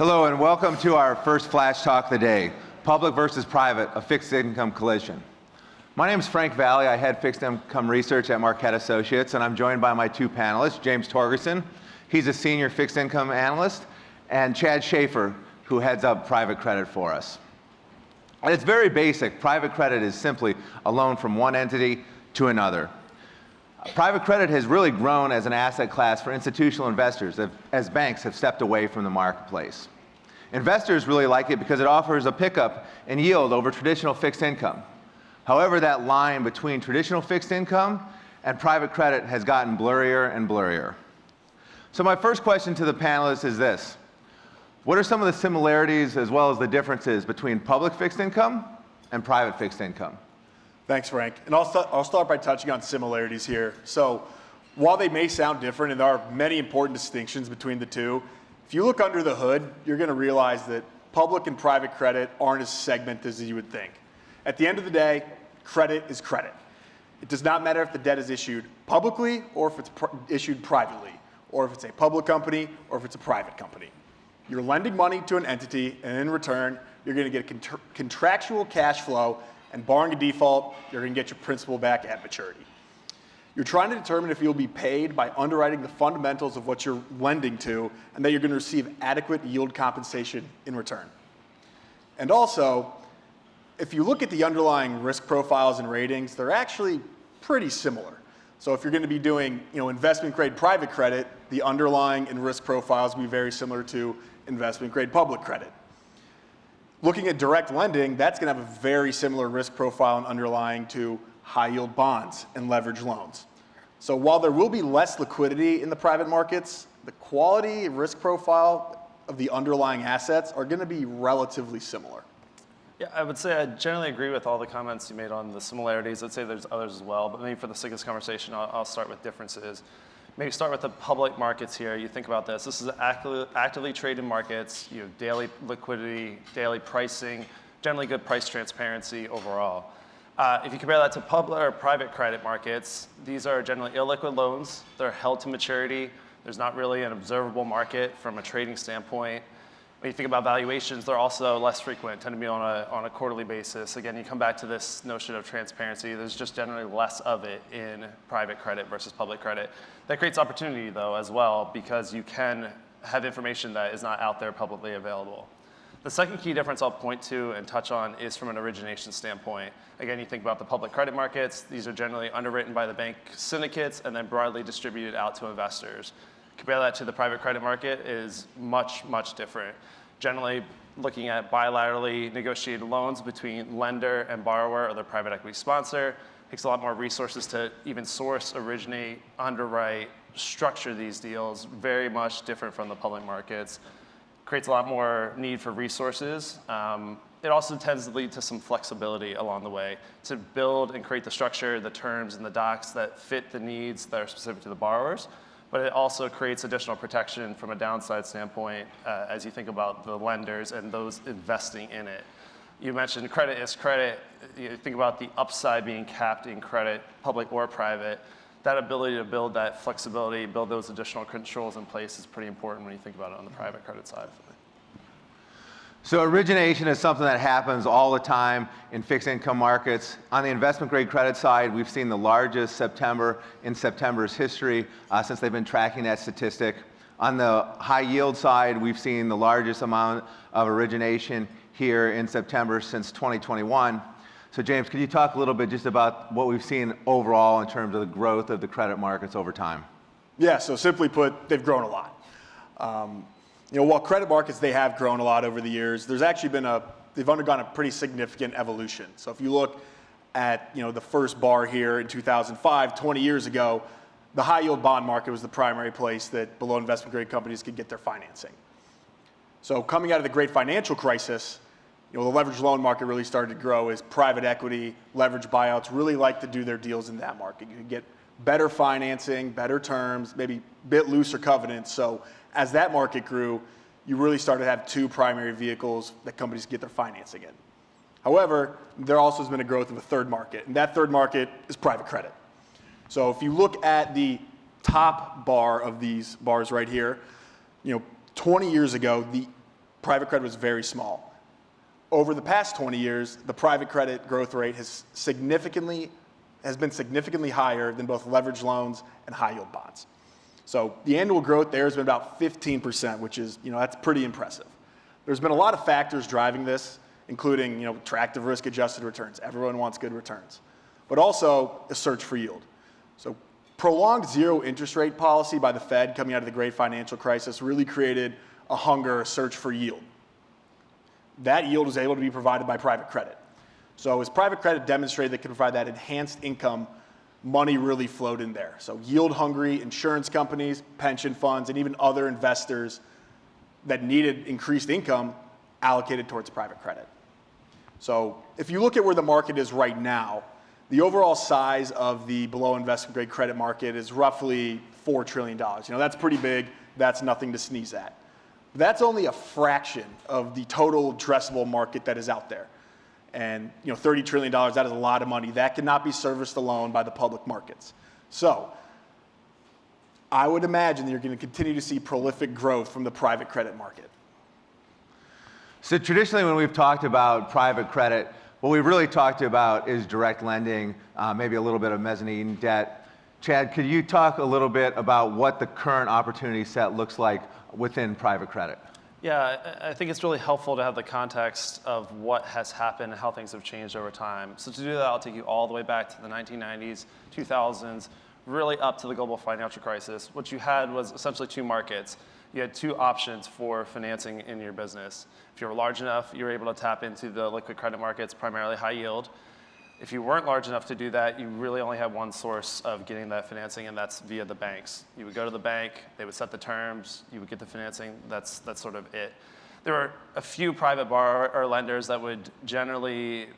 Hello and welcome to our first Flash Talk of the day, Public versus Private, a Fixed Income Collision. My name is Frank Valle. I head Fixed Income Research at Marquette Associates, and I'm joined by my two panelists, James Torgerson, he's a Senior Fixed Income Analyst, and Chad Sheaffer, who heads up private credit for us. At its very basic, private credit is simply a loan from one entity to another. Private credit has really grown as an asset class for institutional investors as banks have stepped away from the marketplace. Investors really like it because it offers a pickup in yield over traditional fixed income. However, that line between traditional fixed income and private credit has gotten blurrier and blurrier. So my first question to the panelists is this: what are some of the similarities as well as the differences between public fixed income and private fixed income? Thanks, Frank. And I'll start by touching on similarities here. So while they may sound different, and there are many important distinctions between the two, if you look under the hood, you're going to realize that public and private credit aren't as segmented as you would think. At the end of the day, credit is credit. It does not matter if the debt is issued publicly or if it's issued privately, or if it's a public company or if it's a private company. You're lending money to an entity, and in return, you're going to get contractual cash flow, and barring a default, you're going to get your principal back at maturity. You're trying to determine if you'll be paid by underwriting the fundamentals of what you're lending to, and that you're going to receive adequate yield compensation in return. And also, if you look at the underlying risk profiles and ratings, they're actually pretty similar. So if you're going to be doing investment-grade private credit, the underlying and risk profiles will be very similar to investment-grade public credit. Looking at direct lending, that's going to have a very similar risk profile and underlying to high-yield bonds and leveraged loans. So while there will be less liquidity in the private markets, the quality and risk profile of the underlying assets are going to be relatively similar. Yeah, I would say I generally agree with all the comments you made on the similarities. I'd say there's others as well, but maybe for the sake of this conversation, I'll start with differences. Maybe start with the public markets here. You think about this. This is actively traded markets, daily liquidity, daily pricing, generally good price transparency overall. If you compare that to public or private credit markets, these are generally illiquid loans. They're held to maturity. There's not really an observable market from a trading standpoint. When you think about valuations, they're also less frequent, tend to be on a quarterly basis. Again, you come back to this notion of transparency. There's just generally less of it in private credit versus public credit. That creates opportunity, though, as well, because you can have information that is not out there publicly available. The second key difference I'll point to and touch on is from an origination standpoint. Again, you think about the public credit markets. These are generally underwritten by the bank syndicates and then broadly distributed out to investors. Compare that to the private credit market is much, much different. Generally looking at bilaterally negotiated loans between lender and borrower or their private equity sponsor. Takes a lot more resources to even source, originate, underwrite, structure these deals. Very much different from the public markets. Creates a lot more need for resources. It also tends to lead to some flexibility along the way to build and create the structure, the terms, and the docs that fit the needs that are specific to the borrowers. But it also creates additional protection from a downside standpoint as you think about the lenders and those investing in it. You mentioned credit is credit. You think about the upside being capped in credit, public or private. That ability to build that flexibility, build those additional controls in place is pretty important when you think about it on the private credit side. So origination is something that happens all the time in fixed income markets. On the investment grade credit side, we've seen the largest September in September's history since they've been tracking that statistic. On the high yield side, we've seen the largest amount of origination here in September since 2021. So James, could you talk a little bit just about what we've seen overall in terms of the growth of the credit markets over time? Yeah, so simply put, they've grown a lot. While credit markets, they have grown a lot over the years, there's actually been they've undergone a pretty significant evolution. So if you look at the first bar here in 2005, 20 years ago, the high yield bond market was the primary place that below investment grade companies could get their financing. So coming out of the great financial crisis, the leveraged loan market really started to grow as private equity, leveraged buyouts really like to do their deals in that market. You could get better financing, better terms, maybe a bit looser covenants. So as that market grew, you really started to have two primary vehicles that companies get their financing in. However, there also has been a growth of a third market, and that third market is private credit. So if you look at the top bar of these bars right here, 20 years ago, the private credit was very small. Over the past 20 years, the private credit growth rate has been significantly higher than both leveraged loans and high yield bonds. So the annual growth there has been about 15%, which is, that's pretty impressive. There's been a lot of factors driving this, including, attractive risk-adjusted returns. Everyone wants good returns, but also a search for yield. So prolonged zero interest rate policy by the Fed coming out of the great financial crisis really created a hunger, a search for yield. That yield was able to be provided by private credit. So as private credit demonstrated that it can provide that enhanced income, money really flowed in there. So yield-hungry insurance companies, pension funds, and even other investors that needed increased income allocated towards private credit. So if you look at where the market is right now, the overall size of the below investment grade credit market is roughly $4 trillion. That's pretty big. That's nothing to sneeze at. That's only a fraction of the total addressable market that is out there. And $30 trillion, that is a lot of money. That cannot be serviced alone by the public markets. So I would imagine that you're going to continue to see prolific growth from the private credit market. So traditionally when we've talked about private credit, what we've really talked about is direct lending, maybe a little bit of mezzanine debt. Chad, could you talk a little bit about what the current opportunity set looks like within private credit? Yeah, I think it's really helpful to have the context of what has happened and how things have changed over time. So to do that, I'll take you all the way back to the 1990s, 2000s, really up to the global financial crisis. What you had was essentially two markets. You had two options for financing in your business. If you were large enough, you were able to tap into the liquid credit markets, primarily high yield. If you weren't large enough to do that, you really only had one source of getting that financing, and that's via the banks. You would go to the bank, they would set the terms, you would get the financing, that's sort of it. There were a few private borrower or lenders that would generally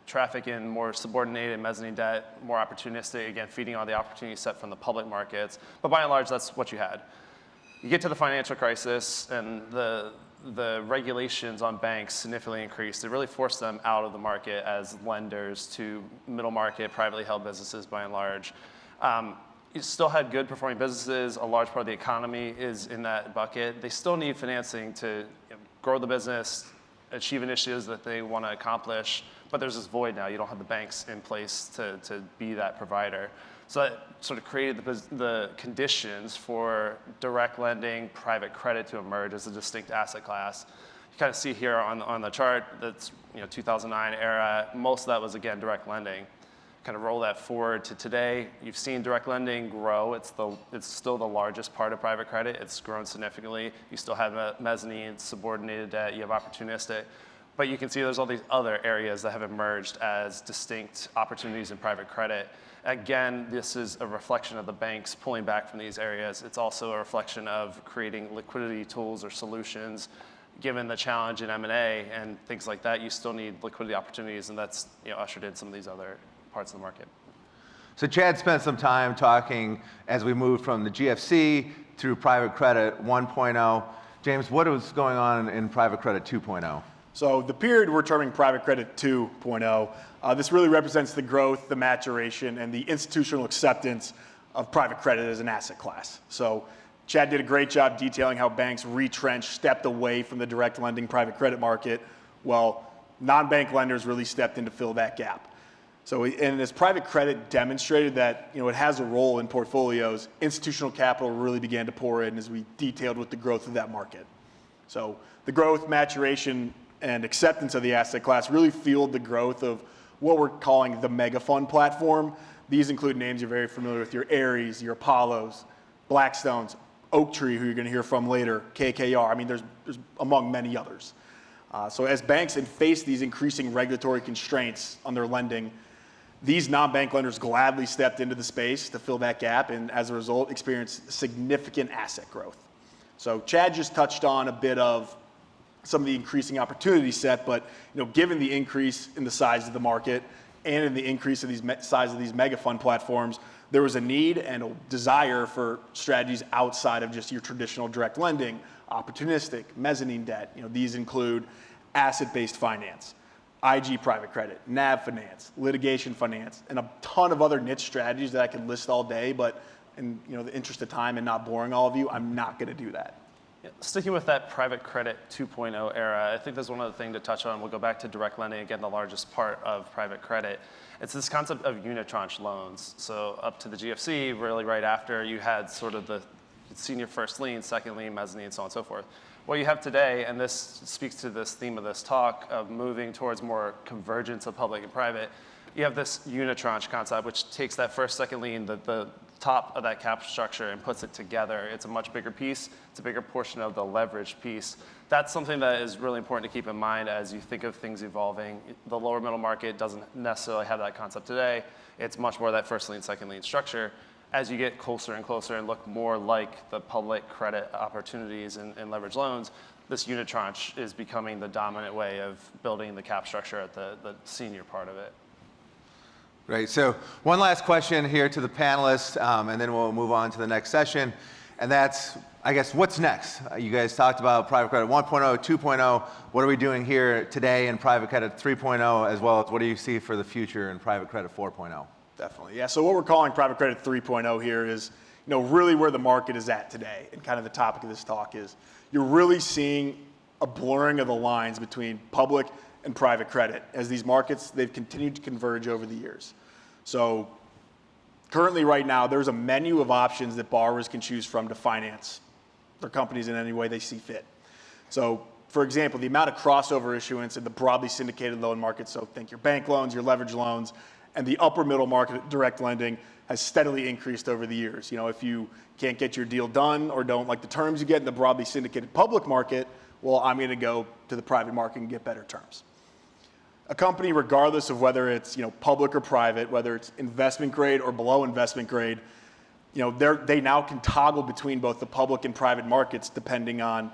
traffic in more subordinated mezzanine debt, more opportunistic, again, feeding on the opportunity set from the public markets. But by and large, that's what you had. You get to the financial crisis, and the regulations on banks significantly increased. It really forced them out of the market as lenders to middle market, privately held businesses by and large. You still had good performing businesses. A large part of the economy is in that bucket. They still need financing to grow the business, achieve initiatives that they want to accomplish, but there's this void now. You don't have the banks in place to be that provider. So that sort of created the conditions for direct lending, private credit to emerge as a distinct asset class. You kind of see here on the chart, that's 2009 era. Most of that was, again, direct lending. Kind of roll that forward to today. You've seen direct lending grow. It's still the largest part of private credit. It's grown significantly. You still have mezzanine, subordinated debt. You have opportunistic. But you can see there's all these other areas that have emerged as distinct opportunities in private credit. Again, this is a reflection of the banks pulling back from these areas. It's also a reflection of creating liquidity tools or solutions. Given the challenge in M&A and things like that, you still need liquidity opportunities, and that's ushered in some of these other parts of the market. So Chad spent some time talking as we moved from the GFC through private credit 1.0. James, what was going on in private credit 2.0? So the period we're terming private credit 2.0, this really represents the growth, the maturation, and the institutional acceptance of private credit as an asset class. So Chad did a great job detailing how banks retrenched, stepped away from the direct lending private credit market, while non-bank lenders really stepped in to fill that gap. So, and as private credit demonstrated that it has a role in portfolios, institutional capital really began to pour in, as we detailed with the growth of that market. So the growth, maturation, and acceptance of the asset class really fueled the growth of what we're calling the mega fund platform. These include names you're very familiar with: your Ares, your Apollos, Blackstones, Oaktree, who you're going to hear from later, KKR. I mean, there's among many others. So as banks had faced these increasing regulatory constraints on their lending, these non-bank lenders gladly stepped into the space to fill that gap, and as a result, experienced significant asset growth. So Chad just touched on a bit of some of the increasing opportunity set, but given the increase in the size of the market and in the increase of these size of these mega fund platforms, there was a need and a desire for strategies outside of just your traditional direct lending, opportunistic, mezzanine debt. These include asset-based finance, IG private credit, NAV finance, litigation finance, and a ton of other niche strategies that I could list all day, but in the interest of time and not boring all of you, I'm not going to do that. Sticking with that private credit 2.0 era, I think there's one other thing to touch on. We'll go back to direct lending, again, the largest part of private credit. It's this concept of unitranche loans. So up to the GFC, really right after, you had sort of the senior first lien, second lien, mezzanine, so on and so forth. What you have today, and this speaks to this theme of this talk, of moving towards more convergence of public and private, you have this unitranche concept, which takes that first, second lien, the top of that capital structure, and puts it together. It's a much bigger piece. It's a bigger portion of the leveraged piece. That's something that is really important to keep in mind as you think of things evolving. The lower middle market doesn't necessarily have that concept today. It's much more that first lien, second lien structure. As you get closer and closer and look more like the public credit opportunities and leveraged loans, this unitranche is becoming the dominant way of building the cap structure at the senior part of it. Great. So one last question here to the panelists, and then we'll move on to the next session. And that's, I guess, what's next? You guys talked about private credit 1.0, 2.0. What are we doing here today in private credit 3.0, as well as what do you see for the future in private credit 4.0? Definitely. Yeah. So what we're calling private credit 3.0 here is, really where the market is at today. And kind of the topic of this talk is you're really seeing a blurring of the lines between public and private credit as these markets, they've continued to converge over the years. So currently right now, there's a menu of options that borrowers can choose from to finance their companies in any way they see fit. So for example, the amount of crossover issuance in the broadly syndicated loan market, so think your bank loans, your leverage loans, and the upper middle market direct lending has steadily increased over the years. If you can't get your deal done or don't like the terms you get in the broadly syndicated public market, well, I'm going to go to the private market and get better terms. A company, regardless of whether it's public or private, whether it's investment grade or below investment grade, they now can toggle between both the public and private markets depending on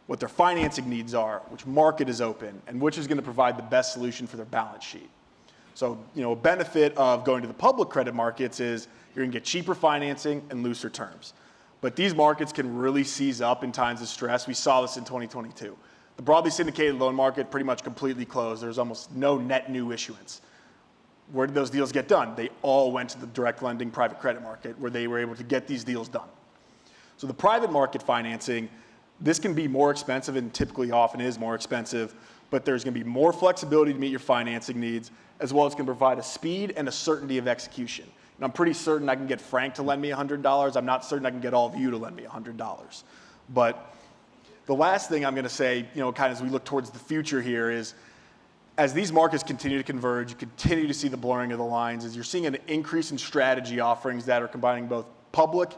what their financing needs are, which market is open, and which is going to provide the best solution for their balance sheet. So, a benefit of going to the public credit markets is you're going to get cheaper financing and looser terms. But these markets can really seize up in times of stress. We saw this in 2022. The broadly syndicated loan market pretty much completely closed. There's almost no net new issuance. Where did those deals get done? They all went to the direct lending private credit market where they were able to get these deals done. So the private market financing, this can be more expensive and typically often is more expensive, but there's going to be more flexibility to meet your financing needs, as well as can provide a speed and a certainty of execution. And I'm pretty certain I can get Frank to lend me $100. I'm not certain I can get all of you to lend me $100. But the last thing I'm going to say, kind of as we look towards the future here is, as these markets continue to converge, you continue to see the blurring of the lines, as you're seeing an increase in strategy offerings that are combining both public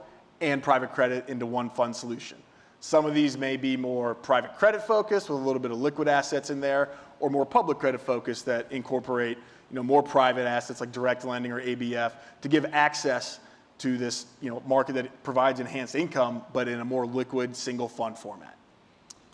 and private credit into one fund solution. Some of these may be more private credit focused with a little bit of liquid assets in there, or more public credit focused that incorporate more private assets like direct lending or ABF to give access to this market that provides enhanced income, but in a more liquid single fund format.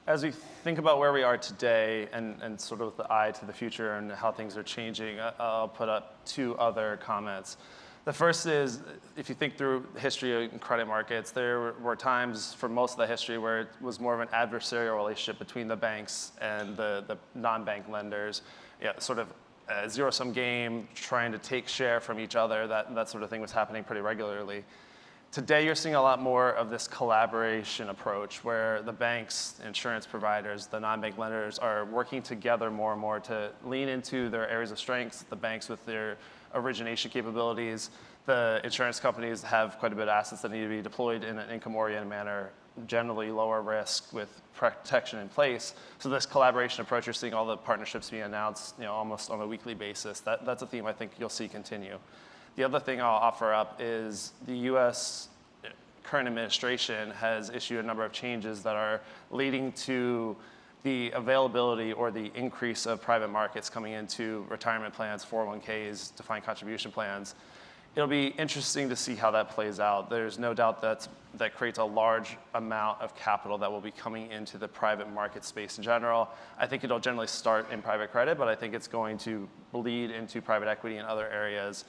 As we think about where we are today and sort of with the eye to the future and how things are changing, I'll put up two other comments. The first is, if you think through history in credit markets, there were times for most of the history where it was more of an adversarial relationship between the banks and the non-bank lenders, sort of a zero-sum game, trying to take share from each other. That sort of thing was happening pretty regularly. Today, you're seeing a lot more of this collaboration approach where the banks, insurance providers, the non-bank lenders are working together more and more to lean into their areas of strengths, the banks with their origination capabilities. The insurance companies have quite a bit of assets that need to be deployed in an income-oriented manner, generally lower risk with protection in place. So this collaboration approach, you're seeing all the partnerships being announced almost on a weekly basis. That's a theme I think you'll see continue. The other thing I'll offer up is the U.S. current administration has issued a number of changes that are leading to the availability or the increase of private markets coming into retirement plans, 401ks, defined contribution plans. It'll be interesting to see how that plays out. There's no doubt that creates a large amount of capital that will be coming into the private market space in general. I think it'll generally start in private credit, but I think it's going to bleed into private equity and other areas.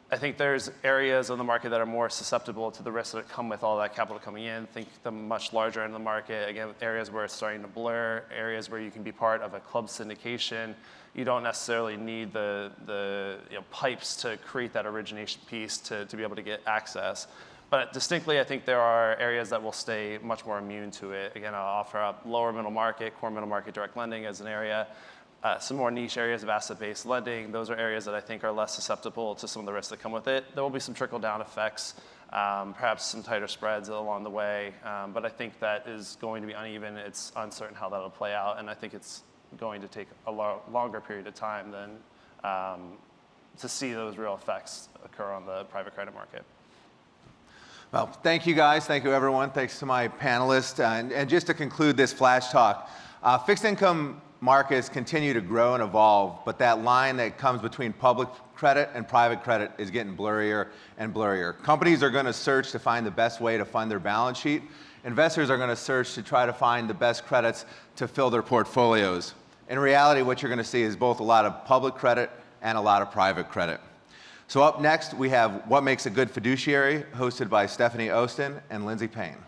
I think there's areas of the market that are more susceptible to the risks that come with all that capital coming in. Think the much larger end of the market, again, areas where it's starting to blur, areas where you can be part of a club syndication. You don't necessarily need the pipes to create that origination piece to be able to get access. But distinctly, I think there are areas that will stay much more immune to it. Again, I'll offer up lower middle market, core middle market direct lending as an area. Some more niche areas of asset-based lending. Those are areas that I think are less susceptible to some of the risks that come with it. There will be some trickle-down effects, perhaps some tighter spreads along the way. But I think that is going to be uneven. It's uncertain how that'll play out. And I think it's going to take a longer period of time than to see those real effects occur on the private credit market. Well, thank you guys. Thank you, everyone. Thanks to my panelists. And just to conclude this flash talk, fixed income markets continue to grow and evolve, but that line that comes between public credit and private credit is getting blurrier and blurrier. Companies are going to search to find the best way to fund their balance sheet. Investors are going to search to try to find the best credits to fill their portfolios. In reality, what you're going to see is both a lot of public credit and a lot of private credit. So up next, we have What Makes a Good Fiduciary, hosted by Stephanie Ostin and Lindsay Payne.